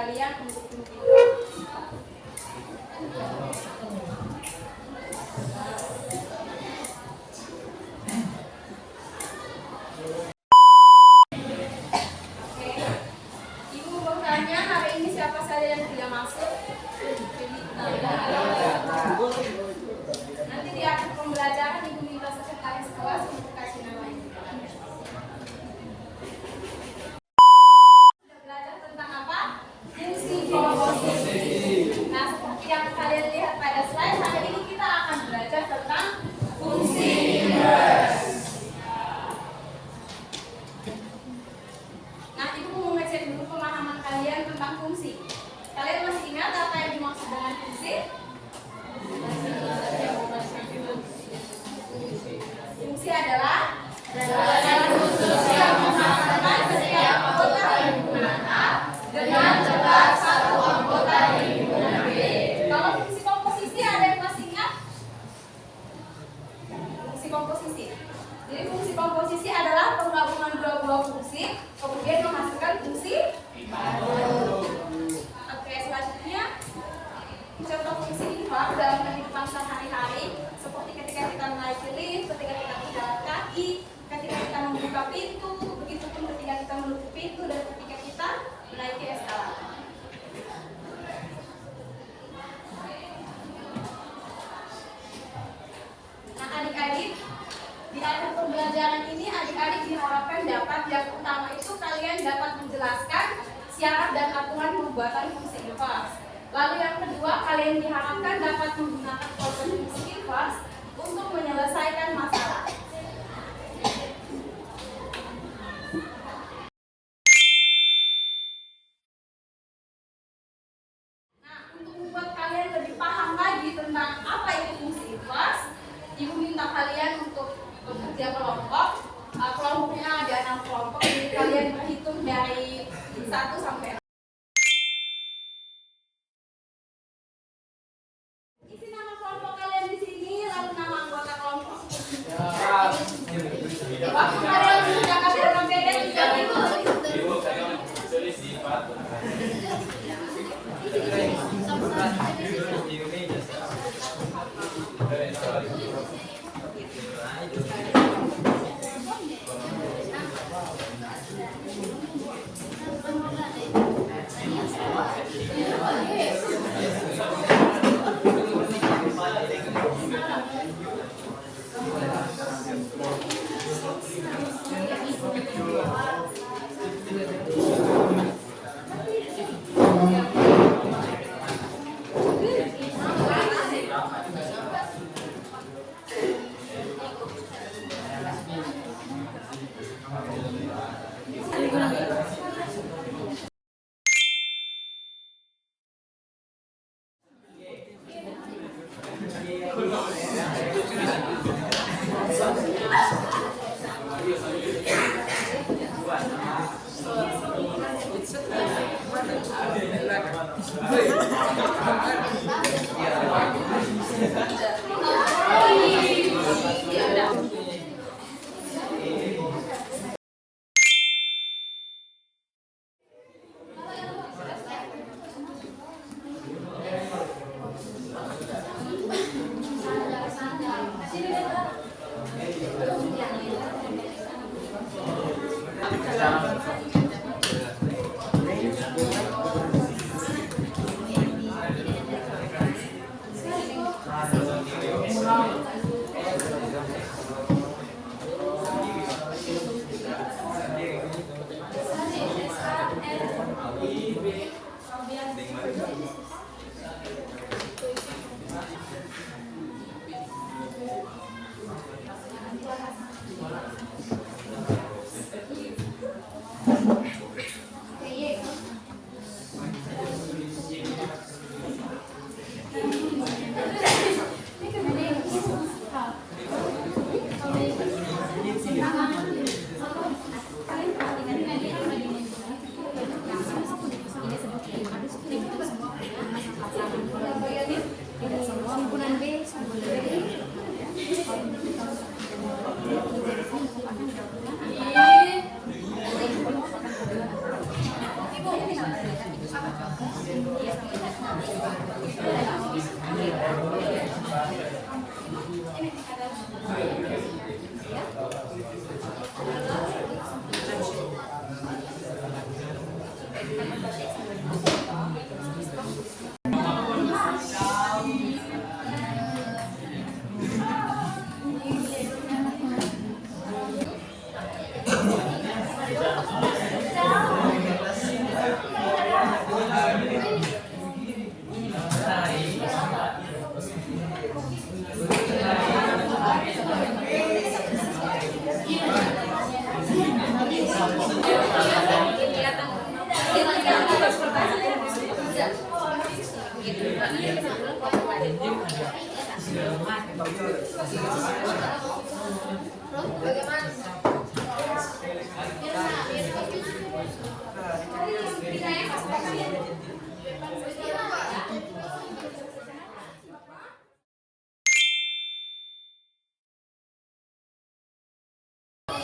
kalian untuk mengikuti. Ibu bertanya hari ini siapa saja yang tidak masuk? Nanti di akhir pembelajaran ibu minta sekretaris kelas untuk kasih nama ibu. Sudah belajar tentang apa? Fungsi komposisi. Nah, seperti yang kalian lihat pada slide, hari ini kita akan belajar tentang fungsi inverse. Nah, ibu mau ngecek dulu pemahaman kalian tentang fungsi. Kalian masih ingat apa yang dimaksud dengan fungsi? Fungsi adalah relawan khusus yang memasukkan setiap anggota himpunan A dengan jelas satu anggota himpunan B. Kalau fungsi komposisi ada yang masih ingat? Fungsi komposisi. Jadi fungsi komposisi adalah penggabungan dua buah fungsi kemudian menghasilkan fungsi baru. Oke, selanjutnya contoh fungsi inverse dalam kehidupan sehari-hari seperti ketika kita menaiki lift, ketika kita berjalan kaki, ketika kita membuka pintu, begitupun ketika kita menutup pintu dan ketika kita menaiki eskalator. Nah, adik-adik, di akhir pembelajaran ini adik-adik diharapkan dapat yang utama itu kalian dapat menjelaskan syarat dan aturan pembuatan fungsi inverse. Lalu yang kedua, kalian diharapkan dapat menggunakan konsep fungsi inverse untuk menyelesaikan masalah. Nah, untuk membuat kalian lebih paham lagi tentang apa itu fungsi inverse, ibu minta kalian untuk bekerja kelompok. Kelompoknya ada 6 kelompok, jadi kalian berhitung dari 1 sampai 6. Isi nama kelompok kalian di sini, lalu nama anggota kelompok. Waktu kalian sudah kasih berbeda juga ibu.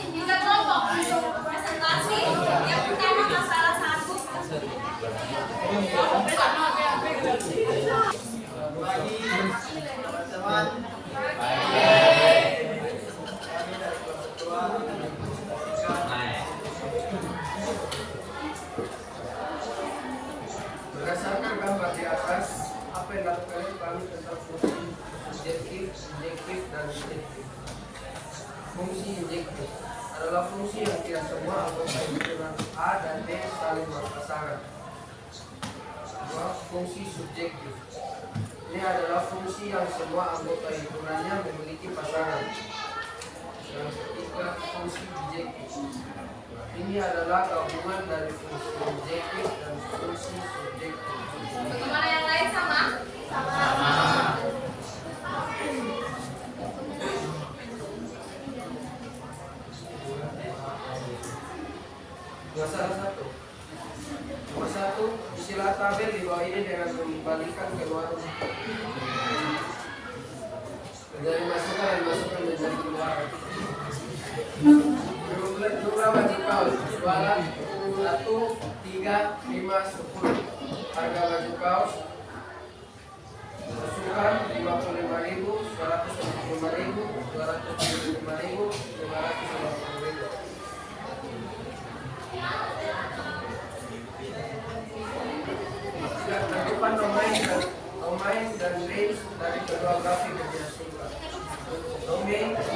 Kita kelompok untuk presentasi. Yang pertama masalah 1. Berdasarkan gambar di atas, apa yang dilakukan kami tentang fungsi subjektif, subjektif, dan subjektif. Fungsi injektif adalah fungsi yang tidak semua anggota himpunan A dan B saling berpasangan. Fungsi subjektif ini adalah fungsi yang semua anggota himpunannya memiliki pasangan. Yang ketiga, fungsi bijektif ini adalah gabungan dari fungsi objektif dan fungsi subjektif. Bagaimana yang lain sama? Sama. Masalah 1. Masalah 1, istilah tabel di bawah ini dengan mengembalikan keluaran dari masukan dan masukan menjadi keluaran. Jumlah baju kaos jualan 1, 3, 5, 10. Harga baju kaos masukan 55.000, 155.000, 275.000, 550.000. Cakupan domain dan range dari kedua grafik yang dihasilkan. Domain 1,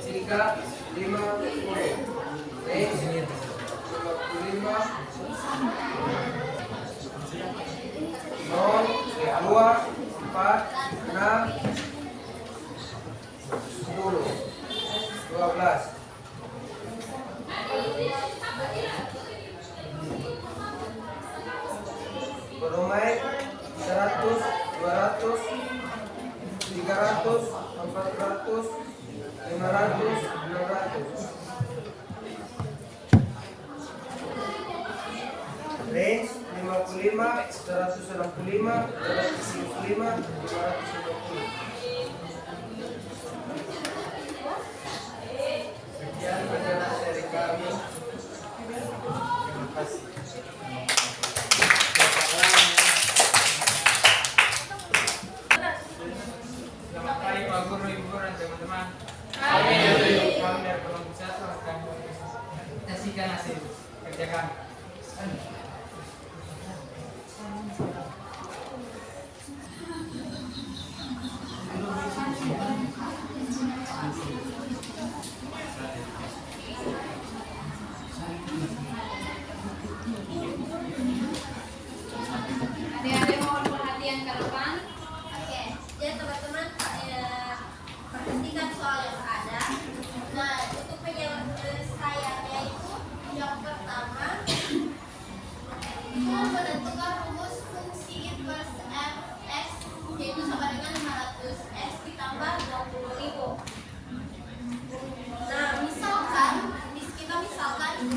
3, 5, 10. Range 55, 0, 2, 4, 6, 10, 12. Domain 100, 200, 300, 400, 500, 600. Range 55, 165, 275, 550. Sekian penjelasan dari kami. Terima kasih. Selamat pagi Pak Guru, Ibu Guru, dan teman-teman. Kami dari kelompok 1 akan presentasikan hasil kerja kami. Adik-adik mohon perhatian ke depan. Oke, jadi teman-teman perhatikan soal yang ada. Nah, untuk penyelesaiannya itu yang pertama itu menentukan rumus fungsi inverse f(x) yaitu sama dengan 500x ditambah 20.000. Nah, misalkan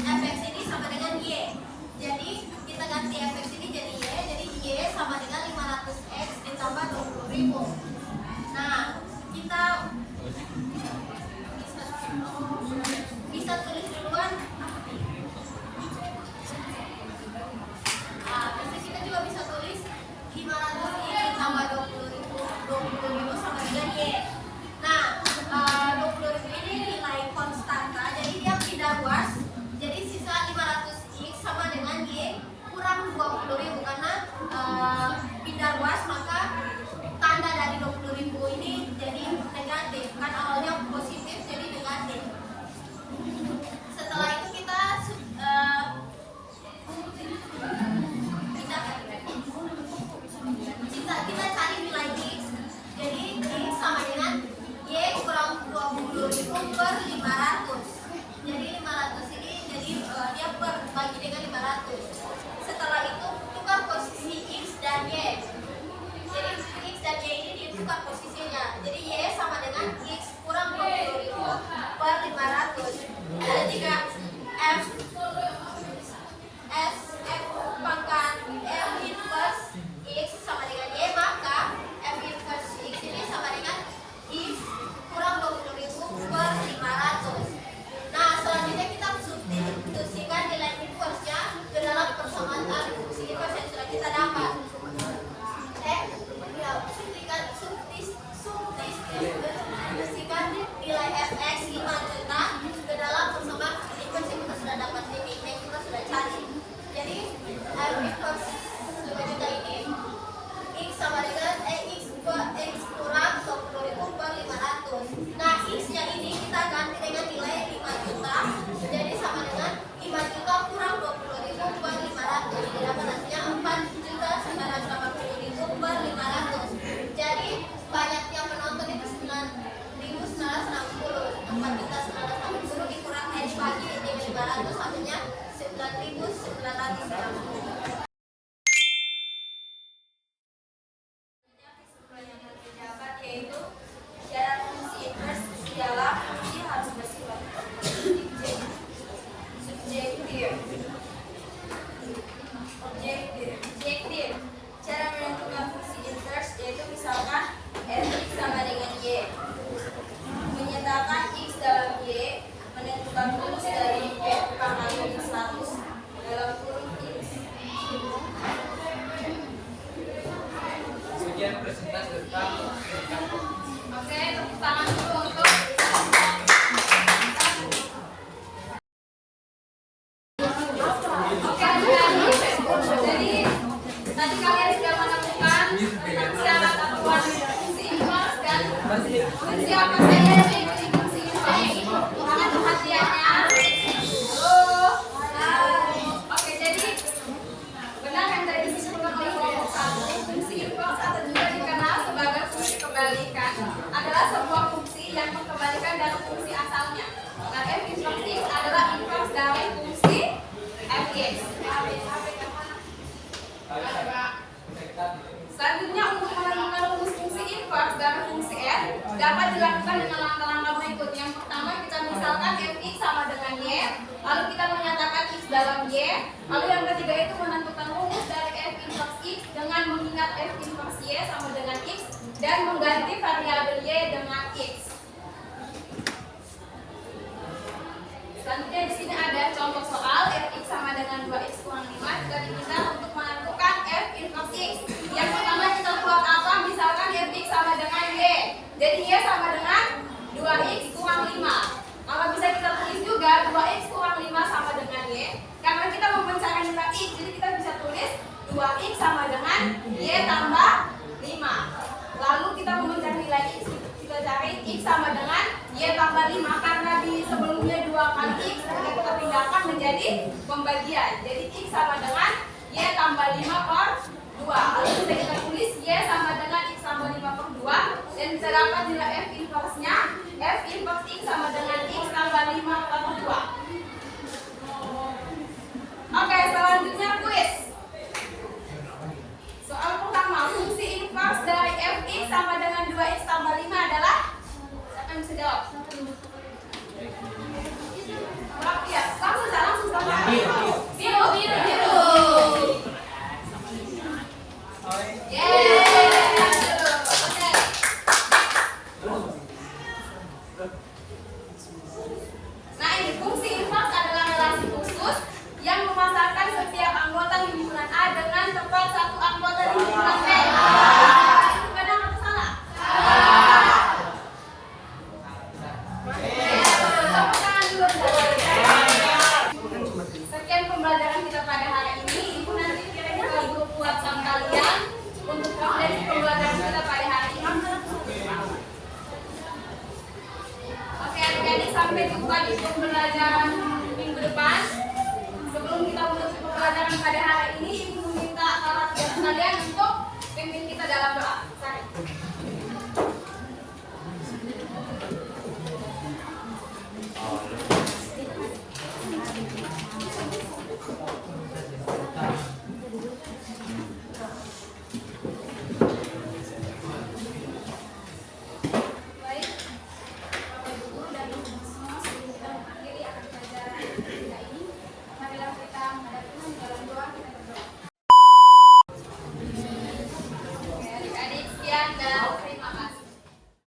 fx ini sama dengan y. Jadi kita ganti fx ini jadi y. Jadi y sama dengan 500x ditambah 20.000. Nah, kita bisa tulis duluan. kurang 20.000 karena pindah ruas maka tanda dari 20.000 ini jadi negatif, kan awalnya positif jadi negatif. Setelah itu kita kita cari nilai X. Jadi X sama dengan Y kurang 20.000 per 500. Jadi 500 ini jadi dia bagi dengan 500. Setelah itu tukar posisi X dan Y. Jadi X dan Y ini ditukar posisinya. Jadi Y sama dengan X kurang 20.000 per 500. Dan jika F pangkat F inverse X sama dengan Y, maka F inverse X ini sama dengan X kurang 20.000 per 500. Nah, selanjutnya kita substitusikan nilai inverse-nya ke dalam persamaan fungsi inverse yang sudah kita dapat. Substitusikan nilai fx 5 juta ke dalam persamaan fungsi inverse yang kita sudah dapat ini, yang kita sudah cari. Jadi f inverse 5 juta ini x sama dengan x kurang 20.000 per 500. Nah, x-nya ini kita ganti dengan nilai 5 juta. Jadi sama dengan 5 juta kurang 20.000 per 500. Jadi dapat hasilnya 4.980.000 per 500. Jadi banyaknya penonton itu 9.960. 4.980 dikurang bagi dengan 500 hasilnya 9.960. Yaitu syarat fungsi inverse ialah fungsi harus bersifat subjektif. Objektif. Cara menentukan fungsi inverse yaitu misalkan f(x) sama dengan y. Menyatakan x dalam y menentukan rumus dari f pangkat min 100 dalam kurung x. Sekian presentasi tentang Oke, tepuk tangan dulu untuk jadi tadi kalian sudah menemukan tentang syarat aturan fungsi inverse dan fungsi apa saja yang mengikuti fungsi inverse. Mohon perhatiannya. Oke, jadi benar yang tadi disebutkan oleh kelompok 1, fungsi inverse atau juga dikenal sebagai fungsi kebalikan adalah sebuah fungsi yang mengembalikan dari fungsi asalnya. Nah, f inverse x adalah inverse dari fungsi fx. Selanjutnya untuk menemukan rumus fungsi inverse dari fungsi f dapat dilakukan dengan langkah-langkah berikut. Yang pertama kita misalkan fx sama dengan y, lalu kita menyatakan x dalam y. Lalu yang ketiga itu menentukan rumus dari f inverse x dengan mengingat f inverse y sama dengan x dan mengganti variabel y dengan x. Selanjutnya di sini ada contoh soal fx sama dengan 2x kurang 5 juga diminta untuk menentukan f inverse x. Yang pertama kita buat apa? Misalkan fx sama dengan y. Jadi y sama dengan 2x kurang 5. Maka bisa kita tulis juga 2x kurang 5 sama dengan y. Karena kita mau mencari nilai x, jadi kita bisa tulis 2x sama dengan y tambah 5. Lalu kita mau mencari nilai x, kita cari x sama dengan y tambah 5. Karena di sebelumnya 2 kali x, kita pindahkan menjadi pembagian. Jadi x sama dengan y tambah 5 per 2. Lalu kita